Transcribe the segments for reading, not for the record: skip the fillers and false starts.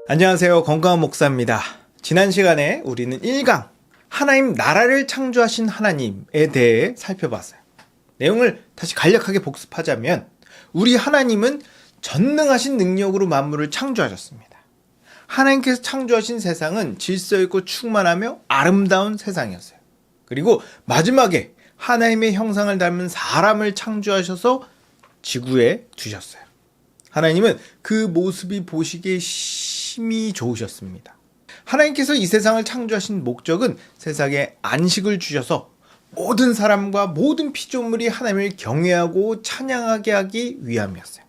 안녕하세요. 건강한 목사입니다. 지난 시간에 우리는 1강 하나님 나라를 창조하신 하나님에 대해 살펴봤어요. 내용을 다시 간략하게 복습하자면 우리 하나님은 전능하신 능력으로 만물을 창조하셨습니다. 하나님께서 창조하신 세상은 질서 있고 충만하며 아름다운 세상이었어요. 그리고 마지막에 하나님의 형상을 닮은 사람을 창조하셔서 지구에 두셨어요. 하나님은 그 모습이 보시기에 심히 좋으셨습니다. 하나님께서 이 세상을 창조하신 목적은 세상에 안식을 주셔서 모든 사람과 모든 피조물이 하나님을 경외하고 찬양하게 하기 위함이었어요.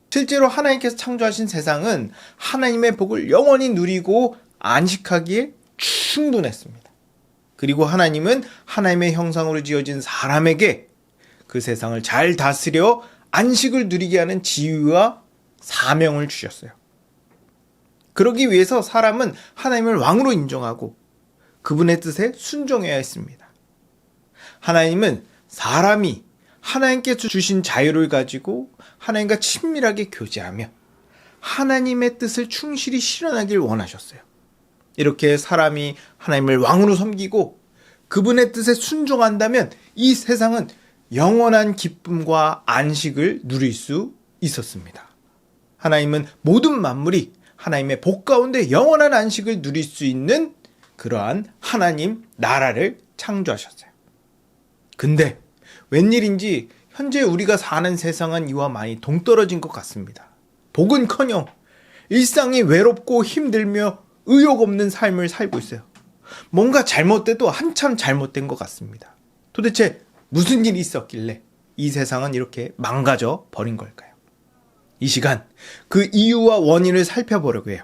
실제로 하나님께서 창조하신 세상은 하나님의 복을 영원히 누리고 안식하기에 충분했습니다. 그리고 하나님은 하나님의 형상으로 지어진 사람에게 그 세상을 잘 다스려 안식을 누리게 하는 지위와 사명을 주셨어요. 그러기 위해서 사람은 하나님을 왕으로 인정하고 그분의 뜻에 순종해야 했습니다. 하나님은 사람이 하나님께서 주신 자유를 가지고 하나님과 친밀하게 교제하며 하나님의 뜻을 충실히 실현하길 원하셨어요. 이렇게 사람이 하나님을 왕으로 섬기고 그분의 뜻에 순종한다면 이 세상은 영원한 기쁨과 안식을 누릴 수 있었습니다. 하나님은 모든 만물이 하나님의 복 가운데 영원한 안식을 누릴 수 있는 그러한 하나님 나라를 창조하셨어요. 근데 웬일인지 현재 우리가 사는 세상은 이와 많이 동떨어진 것 같습니다. 복은커녕 일상이 외롭고 힘들며 의욕 없는 삶을 살고 있어요. 뭔가 잘못돼도 한참 잘못된 것 같습니다. 도대체 무슨 일이 있었길래 이 세상은 이렇게 망가져 버린 걸까요? 이 시간 그 이유와 원인을 살펴보려고 해요.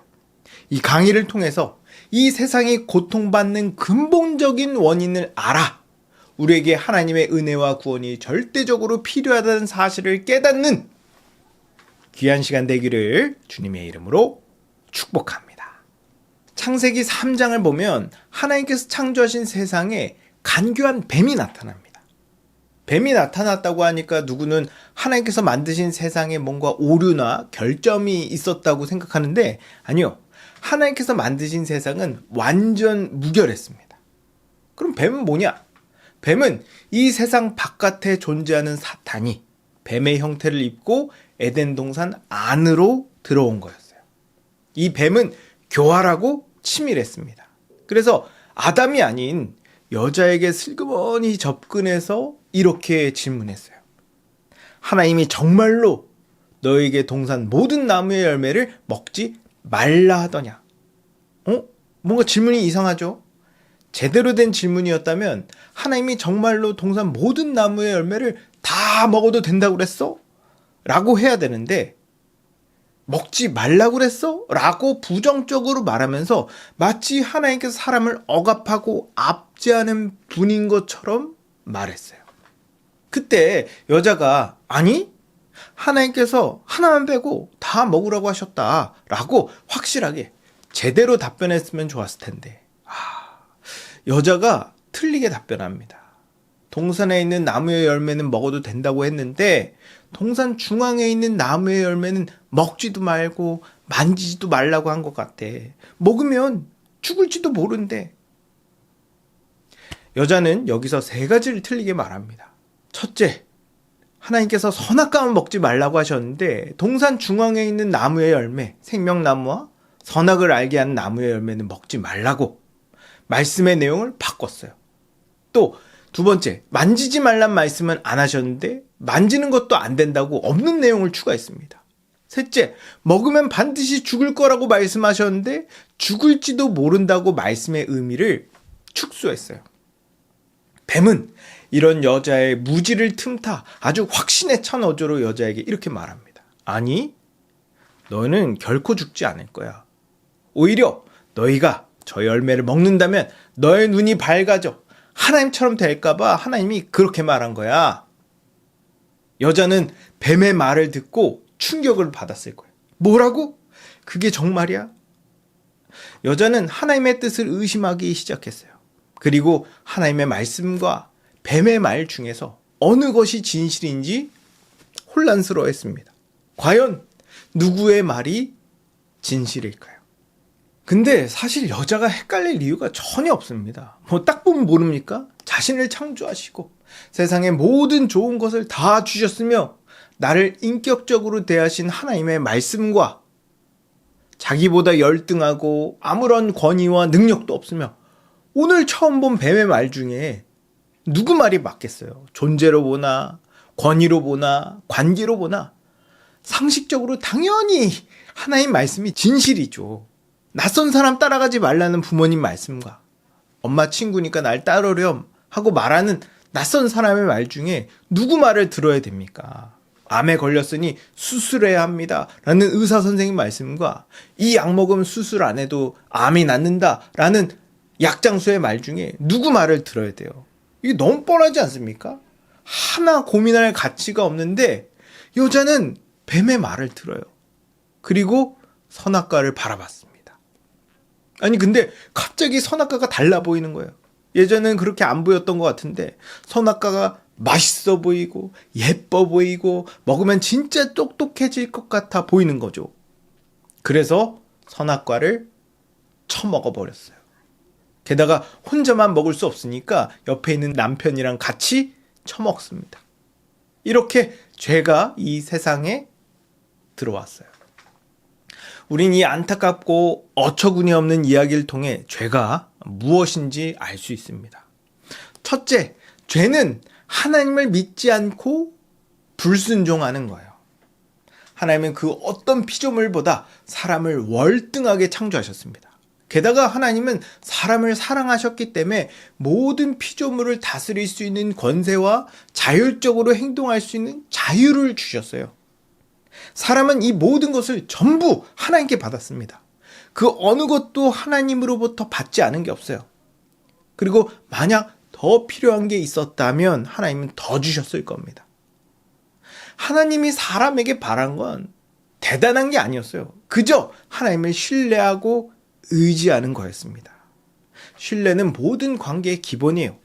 이 강의를 통해서 이 세상이 고통받는 근본적인 원인을 알아 우리에게 하나님의 은혜와 구원이 절대적으로 필요하다는 사실을 깨닫는 귀한 시간 되기를 주님의 이름으로 축복합니다. 창세기 3장을 보면 하나님께서 창조하신 세상에 간교한 뱀이 나타납니다. 뱀이 나타났다고 하니까 누구는 하나님께서 만드신 세상에 뭔가 오류나 결점이 있었다고 생각하는데 아니요. 하나님께서 만드신 세상은 완전 무결했습니다. 그럼 뱀은 뭐냐? 뱀은 이 세상 바깥에 존재하는 사탄이 뱀의 형태를 입고 에덴 동산 안으로 들어온 거였어요. 이 뱀은 교활하고 치밀했습니다. 그래서 아담이 아닌 여자에게 슬그머니 접근해서 이렇게 질문했어요. 하나님이 정말로 너에게 동산 모든 나무의 열매를 먹지 말라 하더냐? 뭔가 질문이 이상하죠? 제대로 된 질문이었다면 하나님이 정말로 동산 모든 나무의 열매를 다 먹어도 된다고 그랬어? 라고 해야 되는데 먹지 말라고 그랬어? 라고 부정적으로 말하면서 마치 하나님께서 사람을 억압하고 압제하는 분인 것처럼 말했어요. 그때 여자가 아니 하나님께서 하나만 빼고 다 먹으라고 하셨다 라고 확실하게 제대로 답변했으면 좋았을 텐데 여자가 틀리게 답변합니다. 동산에 있는 나무의 열매는 먹어도 된다고 했는데 동산 중앙에 있는 나무의 열매는 먹지도 말고 만지지도 말라고 한 것 같아. 먹으면 죽을지도 모른대. 여자는 여기서 세 가지를 틀리게 말합니다. 첫째, 하나님께서 선악과만 먹지 말라고 하셨는데 동산 중앙에 있는 나무의 열매, 생명나무와 선악을 알게 하는 나무의 열매는 먹지 말라고 말씀의 내용을 바꿨어요. 또 두 번째, 만지지 말란 말씀은 안 하셨는데 만지는 것도 안 된다고 없는 내용을 추가했습니다. 셋째, 먹으면 반드시 죽을 거라고 말씀하셨는데 죽을지도 모른다고 말씀의 의미를 축소했어요. 뱀은 이런 여자의 무지를 틈타 아주 확신에 찬 어조로 여자에게 이렇게 말합니다. 아니, 너는 결코 죽지 않을 거야. 오히려 너희가 저 열매를 먹는다면 너의 눈이 밝아져 하나님처럼 될까봐 하나님이 그렇게 말한 거야. 여자는 뱀의 말을 듣고 충격을 받았을 거예요. 뭐라고? 그게 정말이야? 여자는 하나님의 뜻을 의심하기 시작했어요. 그리고 하나님의 말씀과 뱀의 말 중에서 어느 것이 진실인지 혼란스러워했습니다. 과연 누구의 말이 진실일까요? 근데 사실 여자가 헷갈릴 이유가 전혀 없습니다. 뭐 딱 보면 모릅니까? 자신을 창조하시고 세상의 모든 좋은 것을 다 주셨으며 나를 인격적으로 대하신 하나님의 말씀과 자기보다 열등하고 아무런 권위와 능력도 없으며 오늘 처음 본 뱀의 말 중에 누구 말이 맞겠어요? 존재로 보나 권위로 보나 관계로 보나 상식적으로 당연히 하나님 말씀이 진실이죠. 낯선 사람 따라가지 말라는 부모님 말씀과 엄마 친구니까 날 따르렴 하고 말하는 낯선 사람의 말 중에 누구 말을 들어야 됩니까? 암에 걸렸으니 수술해야 합니다 라는 의사 선생님 말씀과 이 약 먹으면 수술 안 해도 암이 낫는다 라는 약장수의 말 중에 누구 말을 들어야 돼요? 이게 너무 뻔하지 않습니까? 하나 고민할 가치가 없는데 여자는 뱀의 말을 들어요. 그리고 선악과를 바라봤습니다. 아니 근데 갑자기 선악과가 달라 보이는 거예요. 예전엔 그렇게 안 보였던 것 같은데 선악과가 맛있어 보이고 예뻐 보이고 먹으면 진짜 똑똑해질 것 같아 보이는 거죠. 그래서 선악과를 처먹어 버렸어요. 게다가 혼자만 먹을 수 없으니까 옆에 있는 남편이랑 같이 처먹습니다. 이렇게 죄가 이 세상에 들어왔어요. 우린 이 안타깝고 어처구니 없는 이야기를 통해 죄가 무엇인지 알 수 있습니다. 첫째, 죄는 하나님을 믿지 않고 불순종하는 거예요. 하나님은 그 어떤 피조물보다 사람을 월등하게 창조하셨습니다. 게다가 하나님은 사람을 사랑하셨기 때문에 모든 피조물을 다스릴 수 있는 권세와 자율적으로 행동할 수 있는 자유를 주셨어요. 사람은 이 모든 것을 전부 하나님께 받았습니다. 그 어느 것도 하나님으로부터 받지 않은 게 없어요. 그리고 만약 더 필요한 게 있었다면 하나님은 더 주셨을 겁니다. 하나님이 사람에게 바란 건 대단한 게 아니었어요. 그저 하나님을 신뢰하고 의지하는 거였습니다. 신뢰는 모든 관계의 기본이에요.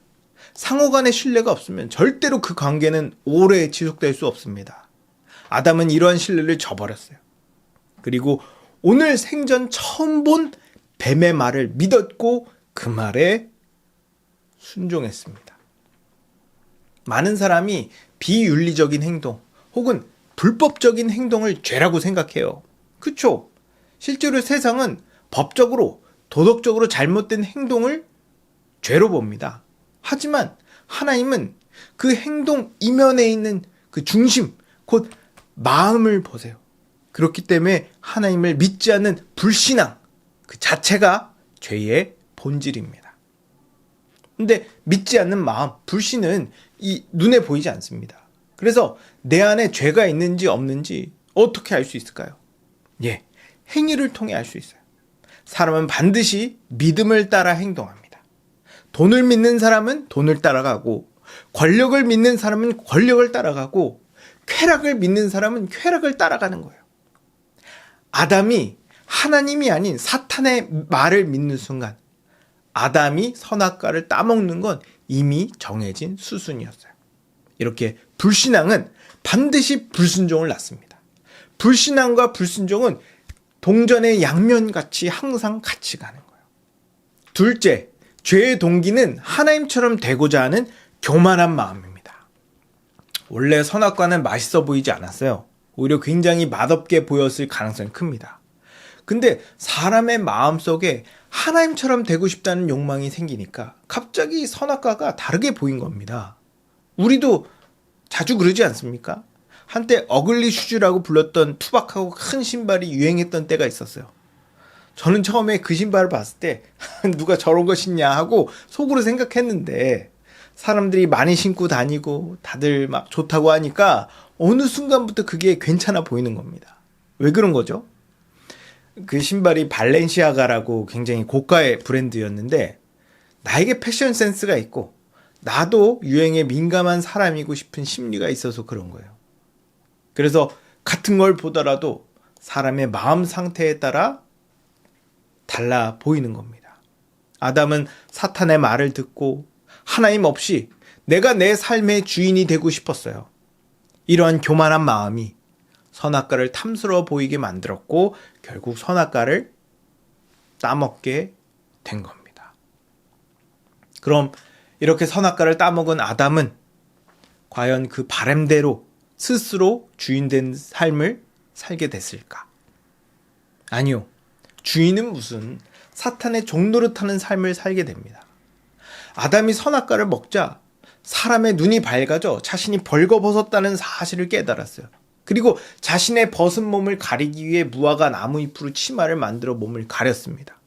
상호 간의 신뢰가 없으면 절대로 그 관계는 오래 지속될 수 없습니다. 아담은 이러한 신뢰를 저버렸어요. 그리고 오늘 생전 처음 본 뱀의 말을 믿었고 그 말에 순종했습니다. 많은 사람이 비윤리적인 행동 혹은 불법적인 행동을 죄라고 생각해요. 그쵸? 실제로 세상은 법적으로 도덕적으로 잘못된 행동을 죄로 봅니다. 하지만 하나님은 그 행동 이면에 있는 그 중심, 곧 마음을 보세요. 그렇기 때문에 하나님을 믿지 않는 불신앙 그 자체가 죄의 본질입니다. 근데 믿지 않는 마음, 불신은 이 눈에 보이지 않습니다. 그래서 내 안에 죄가 있는지 없는지 어떻게 알 수 있을까요? 행위를 통해 알 수 있어요. 사람은 반드시 믿음을 따라 행동합니다. 돈을 믿는 사람은 돈을 따라가고 권력을 믿는 사람은 권력을 따라가고 쾌락을 믿는 사람은 쾌락을 따라가는 거예요. 아담이 하나님이 아닌 사탄의 말을 믿는 순간 아담이 선악과를 따먹는 건 이미 정해진 수순이었어요. 이렇게 불신앙은 반드시 불순종을 낳습니다. 불신앙과 불순종은 동전의 양면같이 항상 같이 가는 거예요. 둘째, 죄의 동기는 하나님처럼 되고자 하는 교만한 마음입니다. 원래 선악과는 맛있어 보이지 않았어요. 오히려 굉장히 맛없게 보였을 가능성이 큽니다. 근데 사람의 마음속에 하나님처럼 되고 싶다는 욕망이 생기니까 갑자기 선악과가 다르게 보인 겁니다. 우리도 자주 그러지 않습니까? 한때 어글리 슈즈라고 불렀던 투박하고 큰 신발이 유행했던 때가 있었어요. 저는 처음에 그 신발을 봤을 때 누가 저런 거 신냐 하고 속으로 생각했는데 사람들이 많이 신고 다니고 다들 막 좋다고 하니까 어느 순간부터 그게 괜찮아 보이는 겁니다. 왜 그런 거죠? 그 신발이 발렌시아가라고 굉장히 고가의 브랜드였는데 나에게 패션 센스가 있고 나도 유행에 민감한 사람이고 싶은 심리가 있어서 그런 거예요. 그래서 같은 걸 보더라도 사람의 마음 상태에 따라 달라 보이는 겁니다. 아담은 사탄의 말을 듣고 하나님 없이 내가 내 삶의 주인이 되고 싶었어요. 이러한 교만한 마음이 선악과를 탐스러워 보이게 만들었고 결국 선악과를 따먹게 된 겁니다. 그럼 이렇게 선악과를 따먹은 아담은 과연 그 바램대로 스스로 주인된 삶을 살게 됐을까? 아니요. 주인은 무슨 사탄의 종노릇하는 삶을 살게 됩니다. 아담이 선악과를 먹자 사람의 눈이 밝아져 자신이 벌거벗었다는 사실을 깨달았어요. 그리고 자신의 벗은 몸을 가리기 위해 무화과 나무 잎으로 치마를 만들어 몸을 가렸습니다.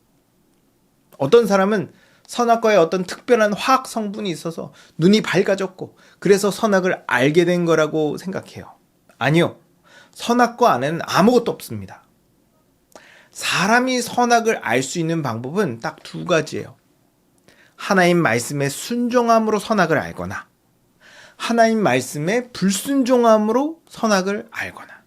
어떤 사람은 선악과에 어떤 특별한 화학 성분이 있어서 눈이 밝아졌고 그래서 선악을 알게 된 거라고 생각해요. 아니요. 선악과 안에는 아무것도 없습니다. 사람이 선악을 알 수 있는 방법은 딱 두 가지예요. 하나님 말씀에 순종함으로 선악을 알거나 하나님 말씀에 불순종함으로 선악을 알거나.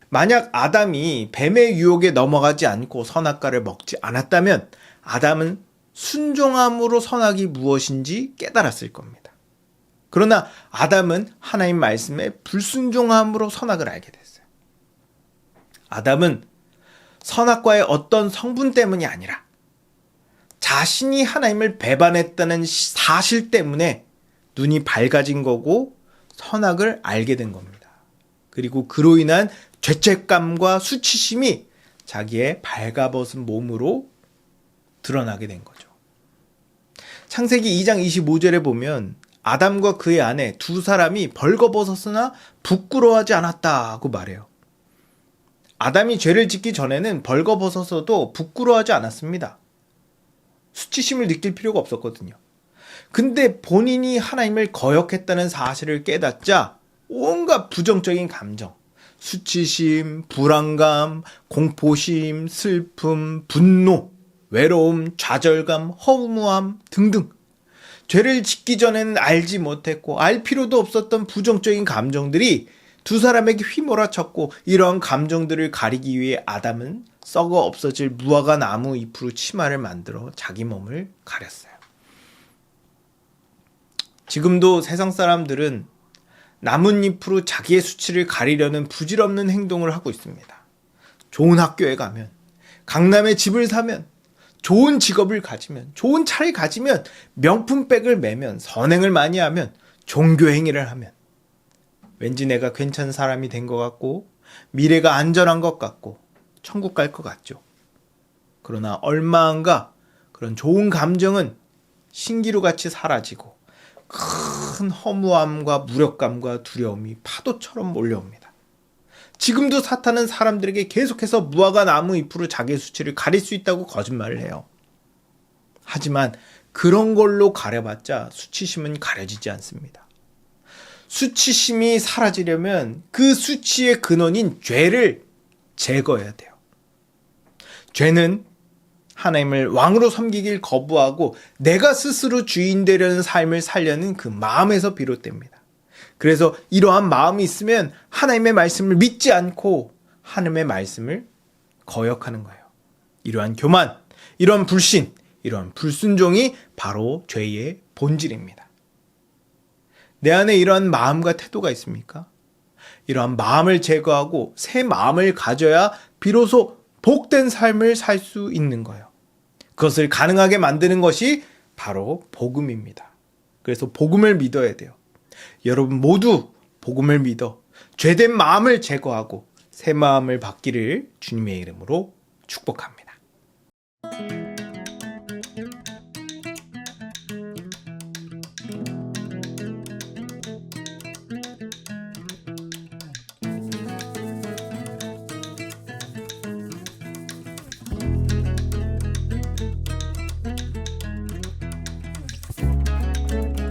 만약 아담이 뱀의 유혹에 넘어가지 않고 선악과를 먹지 않았다면 아담은 순종함으로 선악이 무엇인지 깨달았을 겁니다. 그러나 아담은 하나님 말씀에 불순종함으로 선악을 알게 됐어요. 아담은 선악과의 어떤 성분 때문이 아니라 자신이 하나님을 배반했다는 사실 때문에 눈이 밝아진 거고 선악을 알게 된 겁니다. 그리고 그로 인한 죄책감과 수치심이 자기의 발가벗은 몸으로 드러나게 된 거죠. 창세기 2장 25절에 보면 아담과 그의 아내 두 사람이 벌거벗었으나 부끄러워하지 않았다고 말해요. 아담이 죄를 짓기 전에는 벌거벗어서도 부끄러워하지 않았습니다. 수치심을 느낄 필요가 없었거든요. 근데 본인이 하나님을 거역했다는 사실을 깨닫자 온갖 부정적인 감정, 수치심, 불안감, 공포심, 슬픔, 분노, 외로움, 좌절감, 허무함 등등 죄를 짓기 전에는 알지 못했고 알 필요도 없었던 부정적인 감정들이 두 사람에게 휘몰아쳤고 이러한 감정들을 가리기 위해 아담은 썩어 없어질 무화과 나무 잎으로 치마를 만들어 자기 몸을 가렸어요. 지금도 세상 사람들은 나뭇잎으로 자기의 수치를 가리려는 부질없는 행동을 하고 있습니다. 좋은 학교에 가면, 강남에 집을 사면, 좋은 직업을 가지면, 좋은 차를 가지면, 명품백을 매면, 선행을 많이 하면, 종교행위를 하면 왠지 내가 괜찮은 사람이 된 것 같고 미래가 안전한 것 같고 천국 갈 것 같죠. 그러나 얼마 안가 그런 좋은 감정은 신기루같이 사라지고 큰 허무함과 무력감과 두려움이 파도처럼 몰려옵니다. 지금도 사탄은 사람들에게 계속해서 무화과 나무 잎으로 자기의 수치를 가릴 수 있다고 거짓말을 해요. 하지만 그런 걸로 가려봤자 수치심은 가려지지 않습니다. 수치심이 사라지려면 그 수치의 근원인 죄를 제거해야 돼요. 죄는 하나님을 왕으로 섬기길 거부하고 내가 스스로 주인 되려는 삶을 살려는 그 마음에서 비롯됩니다. 그래서 이러한 마음이 있으면 하나님의 말씀을 믿지 않고 하나님의 말씀을 거역하는 거예요. 이러한 교만, 이러한 불신, 이러한 불순종이 바로 죄의 본질입니다. 내 안에 이러한 마음과 태도가 있습니까? 이러한 마음을 제거하고 새 마음을 가져야 비로소 복된 삶을 살 수 있는 거예요. 그것을 가능하게 만드는 것이 바로 복음입니다. 그래서 복음을 믿어야 돼요. 여러분 모두 복음을 믿어 죄된 마음을 제거하고 새 마음을 받기를 주님의 이름으로 축복합니다.